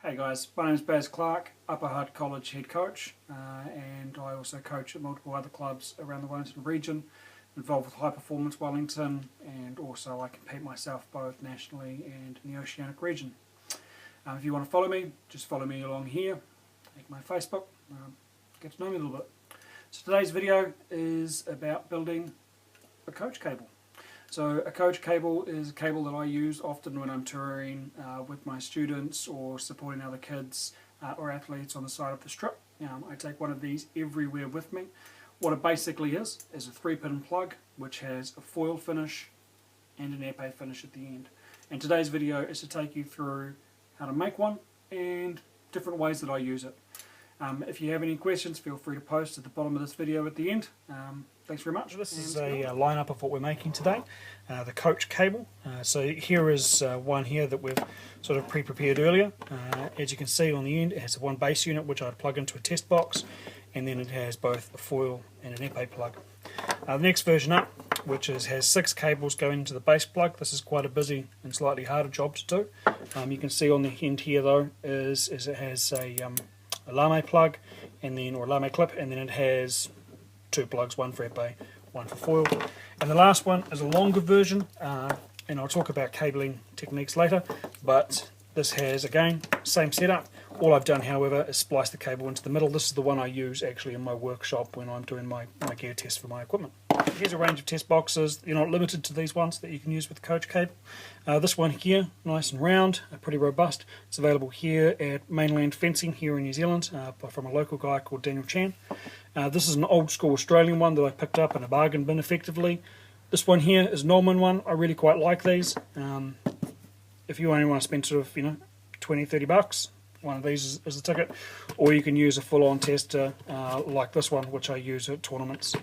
Hey guys, my name is Baz Clark, Upper Hutt College head coach, and I also coach at multiple other clubs around the Wellington region, involved with High Performance Wellington, and also I compete myself both nationally and in the Oceanic region. If you want to follow me, just follow me along here, take my Facebook, get to know me a little bit. So today's video is about building a coach cable. So a coach cable is a cable that I use often when I'm touring with my students or supporting other kids or athletes on the side of the strip. I take one of these everywhere with me. What it basically is a 3-pin plug which has a foil finish and an épée finish at the end. And today's video is to take you through how to make one and different ways that I use it. If you have any questions, feel free to post at the bottom of this video at the end. Thanks very much. This is a lineup of what we're making today, the coach cable. So here is one here that we've sort of pre-prepared earlier. As you can see on the end, it has one base unit which I'd plug into a test box, and then it has both a foil and an épée plug. The next version up, which has 6 cables going into the base plug. This is quite a busy and slightly harder job to do. You can see on the end here though is it has a lame plug, and then or lame clip, and then it has 2 plugs, one for épée, one for foil. And the last one is a longer version, and I'll talk about cabling techniques later, but this has, again, same setup. All I've done, however, is splice the cable into the middle. This is the one I use actually in my workshop when I'm doing my gear test for my equipment. Here's a range of test boxes. You're not limited to these ones that you can use with the coach cable. This one here, nice and round, pretty robust. It's available here at Mainland Fencing here in New Zealand from a local guy called Daniel Chan. This is an old school Australian one that I picked up in a bargain bin effectively. This one here is an Norman one. I really quite like these. If you only want to spend sort of, $20-30 bucks, one of these is the ticket, or you can use a full-on tester like this one, which I use at tournaments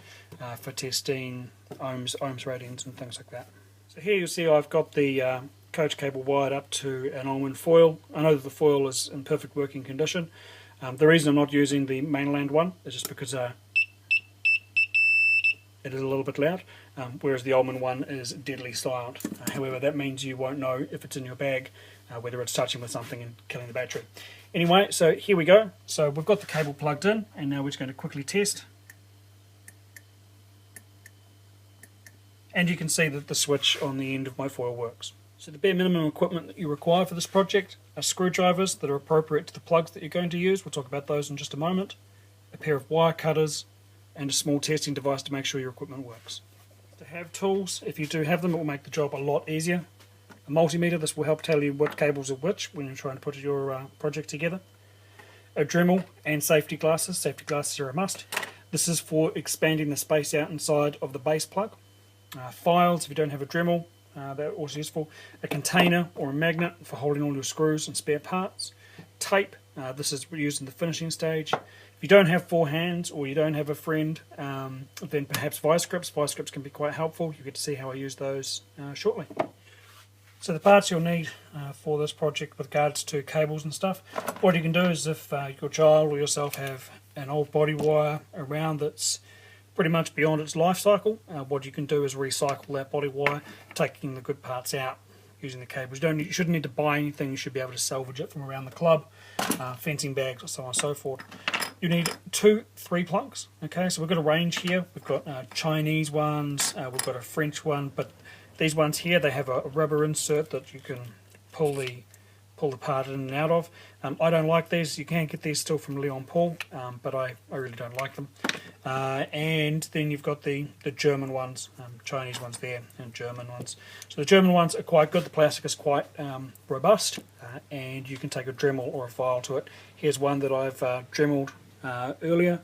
for testing ohms ratings and things like that. So here you'll see I've got the coach cable wired up to an almond foil. I know that the foil is in perfect working condition. The reason I'm not using the mainland one is just because it is a little bit loud, whereas the almond one is deadly silent. However, that means you won't know if it's in your bag, whether it's touching with something and killing the battery. Anyway, so here we go. So we've got the cable plugged in, and now we're just going to quickly test. And you can see that the switch on the end of my foil works. So the bare minimum equipment that you require for this project are screwdrivers that are appropriate to the plugs that you're going to use. We'll talk about those in just a moment. A pair of wire cutters, and a small testing device to make sure your equipment works. To have tools, if you do have them, it will make the job a lot easier. A multimeter, this will help tell you what cables are which when you're trying to put your project together. A Dremel and safety glasses. Safety glasses are a must. This is for expanding the space out inside of the base plug. Files, if you don't have a Dremel, they're also useful. A container or a magnet for holding all your screws and spare parts. Tape, this is used in the finishing stage. If you don't have 4 hands or you don't have a friend, then perhaps vice grips. Vice grips can be quite helpful. You get to see how I use those shortly. So the parts you'll need for this project with regards to cables and stuff, what you can do is if your child or yourself have an old body wire around that's pretty much beyond its life cycle, what you can do is recycle that body wire, taking the good parts out using the cables. You shouldn't need to buy anything. You should be able to salvage it from around the club, fencing bags, or so on and so forth. You need 2 3 plugs. Okay, so we've got a range here. We've got Chinese ones, we've got a French one, but these ones here, they have a rubber insert that you can pull the part in and out of. I don't like these. You can get these still from Leon Paul, but I really don't like them. And then you've got the German ones, Chinese ones there, and German ones. So the German ones are quite good. The plastic is quite robust, and you can take a Dremel or a file to it. Here's one that I've Dremeled earlier.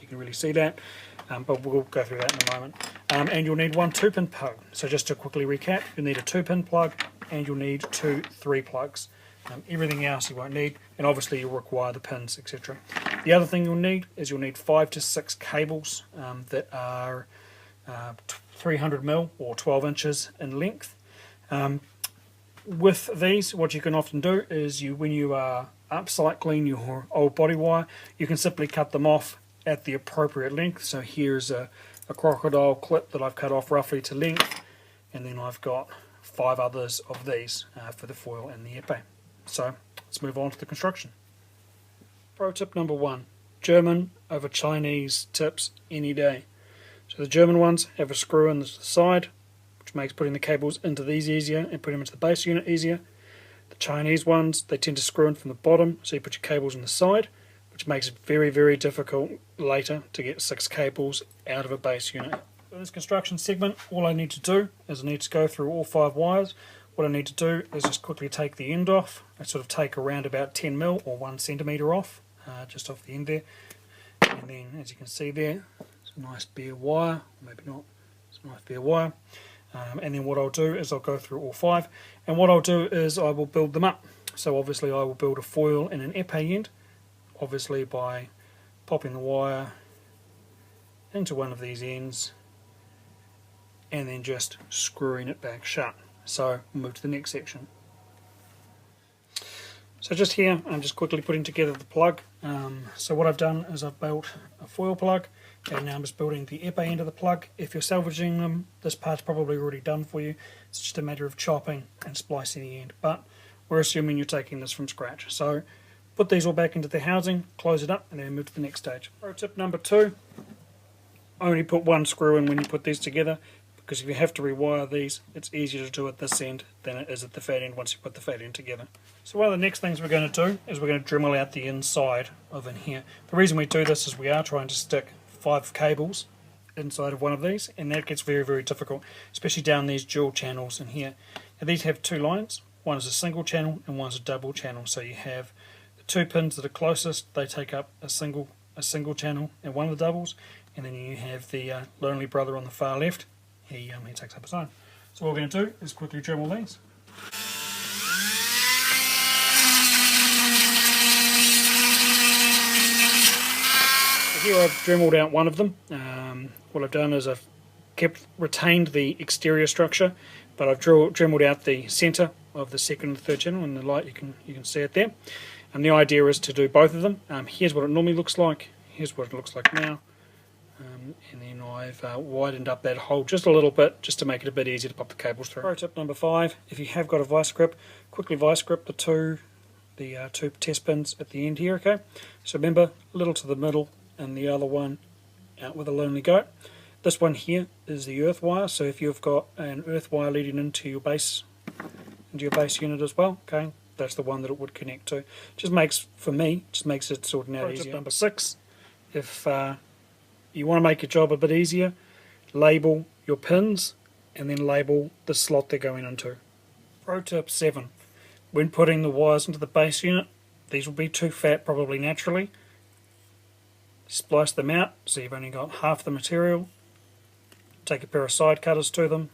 You can really see that, but we'll go through that in a moment. And you'll need 1 2-pin plug. So just to quickly recap, you'll need a 2-pin plug, and you'll need 2 3 plugs. Everything else you won't need, and obviously you'll require the pins, etc. The other thing you'll need is 5 to 6 cables that are 300mm or 12 inches in length. With these, what you can often do is when you are upcycling your old body wire, you can simply cut them off at the appropriate length. So here's a crocodile clip that I've cut off roughly to length, and then I've got 5 others of these for the foil and the épée. So let's move on to the construction. Pro tip number 1. German over Chinese tips any day. So the German ones have a screw in the side, which makes putting the cables into these easier and putting them into the base unit easier. The Chinese ones, they tend to screw in from the bottom, so you put your cables on the side, which makes it very, very difficult later to get 6 cables out of a base unit. In this construction segment, all I need to do is I need to go through all 5 wires. What I need to do is just quickly take the end off. I sort of take around about 10 mil or 1 centimetre off, just off the end there. And then, as you can see there, it's a nice bare wire, maybe not, it's a nice bare wire. And then what I'll do is I'll go through all 5, and what I'll do is I will build them up. So obviously I will build a foil and an épée end, obviously by popping the wire into one of these ends and then just screwing it back shut. So we'll move to the next section. So just here I'm just quickly putting together the plug. So what I've done is I've built a foil plug, and now I'm just building the épée end of the plug. If you're salvaging them, this part's probably already done for you. It's just a matter of chopping and splicing the end, but we're assuming you're taking this from scratch. So put these all back into the housing, close it up, and then move to the next stage. Pro tip number 2, only put 1 screw in when you put these together, because if you have to rewire these, it's easier to do at this end than it is at the fat end once you put the fat end together. So one of the next things we're going to do is we're going to Dremel out the inside of in here. The reason we do this is we are trying to stick 5 cables inside of one of these, and that gets very, very difficult, especially down these dual channels in here. Now these have 2 lines. One is a single channel and one's a double channel. So you have the 2 pins that are closest, they take up a single channel and one of the doubles, and then you have the lonely brother on the far left. He takes up his own. So what we're going to do is quickly Dremel these. So here I've Dremeled out one of them. What I've done is I've retained the exterior structure, but I've Dremeled out the centre of the second and third channel. In the light you can see it there. And the idea is to do both of them. Here's what it normally looks like. Here's what it looks like now. And then I've widened up that hole just a little bit, just to make it a bit easier to pop the cables through. Pro tip number 5, if you have got a vice grip, quickly vice grip the two test pins at the end here, okay? So remember, a little to the middle and the other one out with a lonely goat. This one here is the earth wire, so if you've got an earth wire leading into your base unit as well, okay, that's the one that it would connect to. Just makes it sorting out easier. Tip number 6, if you want to make your job a bit easier, label your pins and then label the slot they're going into. Pro tip 7, when putting the wires into the base unit, these will be too fat probably naturally. Splice them out so you've only got half the material. Take a pair of side cutters to them,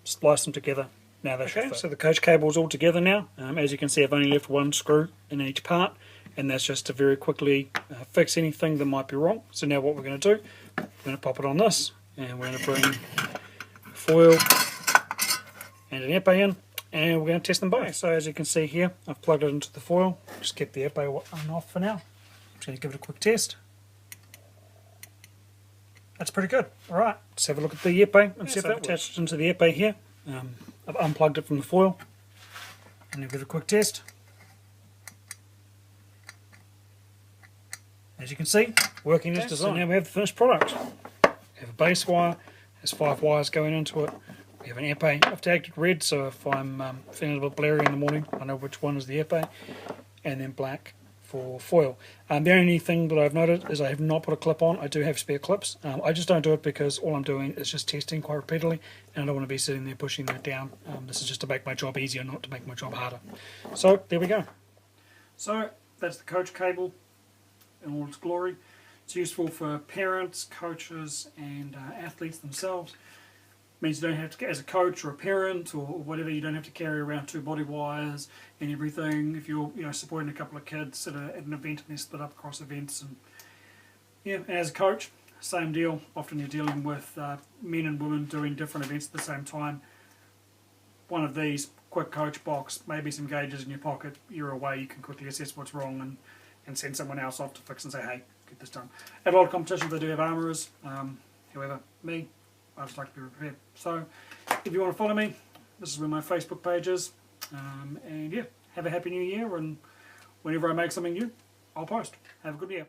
splice them together. Now they should fit. So the coach cable is all together now. As you can see, I've only left 1 screw in each part, and that's just to very quickly fix anything that might be wrong. So now what we're going to do, we're going to pop it on this, and we're going to bring foil and an épée in, and we're going to test them both. So as you can see here, I've plugged it into the foil. Just keep the épée on off for now. I'm just going to give it a quick test. That's pretty good. Alright, let's have a look at the épée and see if that attached it into the épée here. I've unplugged it from the foil, and give it a quick test. As you can see, working as designed. So now we have the finished product. We have a base wire, there's 5 wires going into it. We have an épée. I've tagged it red, so if I'm feeling a little blurry in the morning, I know which one is the épée. And then black for foil. The only thing that I've noted is I have not put a clip on. I do have spare clips. I just don't do it because all I'm doing is just testing quite repeatedly, and I don't want to be sitting there pushing that down. This is just to make my job easier, not to make my job harder. So there we go. So that's the coach cable in all its glory. It's useful for parents, coaches, and athletes themselves. Means you don't have to, as a coach or a parent or whatever, you don't have to carry around 2 body wires and everything. If you're supporting a couple of kids at an event and they're split up across events, and as a coach, same deal. Often you're dealing with men and women doing different events at the same time. One of these, quick coach box, maybe some gauges in your pocket. You're away. You can quickly assess what's wrong and send someone else off to fix and say, hey, get this done. At a lot of competitions they do have armourers. However, me, I just like to be prepared. So if you want to follow me, this is where my Facebook page is. And yeah, have a happy new year, and whenever I make something new, I'll post. Have a good year.